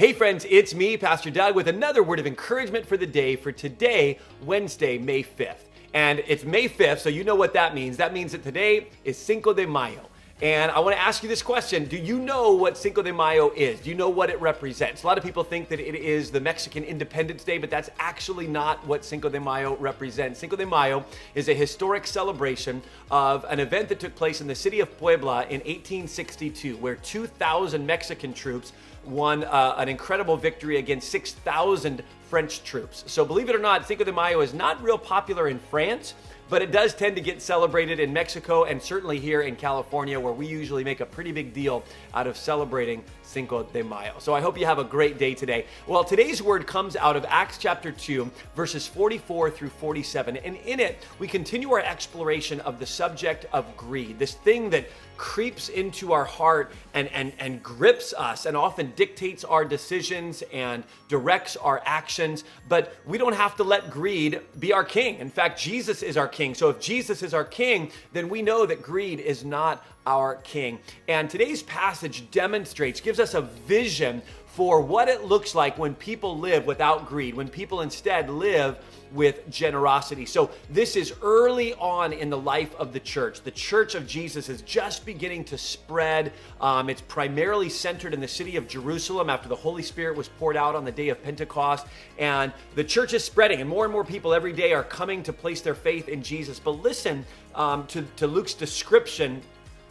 Hey friends, it's me, Pastor Doug, with another word of encouragement for the day for today, Wednesday, May 5th. And it's May 5th, so you know what that means. That means that today is Cinco de Mayo. And I want to ask you this question. Do you know what Cinco de Mayo is? Do you know what it represents? A lot of people think that it is the Mexican Independence Day, but that's actually not what Cinco de Mayo represents. Cinco de Mayo is a historic celebration of an event that took place in the city of Puebla in 1862, where 2,000 Mexican troops won an incredible victory against 6,000 French troops. So believe it or not, Cinco de Mayo is not real popular in France, but it does tend to get celebrated in Mexico and certainly here in California, where we usually make a pretty big deal out of celebrating Cinco de Mayo. So I hope you have a great day today. Well, today's word comes out of Acts chapter 2, verses 44 through 47. And in it, we continue our exploration of the subject of greed, this thing that creeps into our heart and grips us and often dictates our decisions and directs our actions. But we don't have to let greed be our king. In fact, Jesus is our king. So if Jesus is our king, then we know that greed is not our king. And today's passage gives us a vision for what it looks like when people live without greed, when people instead live with generosity. So this is early on in the life of the church. The church of Jesus is just beginning to spread. It's primarily centered in the city of Jerusalem after the Holy Spirit was poured out on the day of Pentecost. And the church is spreading, and more people every day are coming to place their faith in Jesus. But listen to Luke's description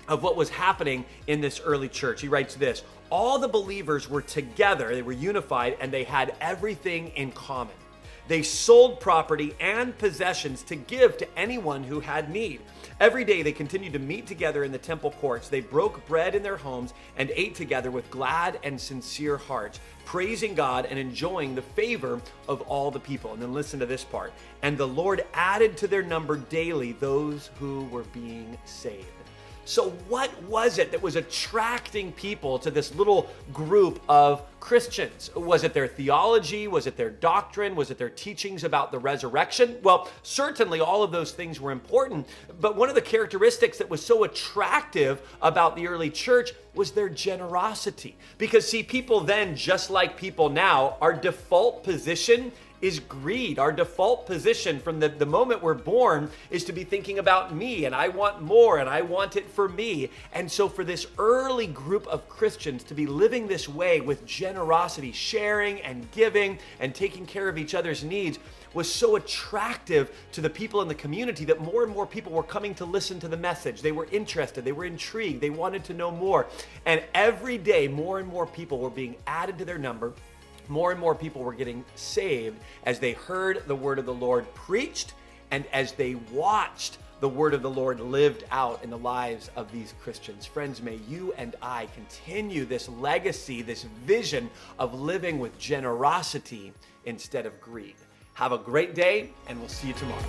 of what was happening in this early church. He writes this: all the believers were together, they were unified, and they had everything in common. They sold property and possessions to give to anyone who had need. Every day they continued to meet together in the temple courts. They broke bread in their homes and ate together with glad and sincere hearts, praising God and enjoying the favor of all the people. And then listen to this part. And the Lord added to their number daily those who were being saved. So what was it that was attracting people to this little group of Christians? Was it their theology? Was it their doctrine? Was it their teachings about the resurrection? Well, certainly all of those things were important, but one of the characteristics that was so attractive about the early church was their generosity. Because see, people then, just like people now, our default position is greed. Our default position from the moment we're born is to be thinking about me, and I want more, and I want it for me. And so for this early group of Christians to be living this way with generosity, sharing and giving and taking care of each other's needs was so attractive to the people in the community that more and more people were coming to listen to the message. They were interested, they were intrigued, they wanted to know more. And every day, more and more people were being added to their number. More and more people were getting saved as they heard the word of the Lord preached and as they watched the word of the Lord lived out in the lives of these Christians. Friends, may you and I continue this legacy, this vision of living with generosity instead of greed. Have a great day, and we'll see you tomorrow.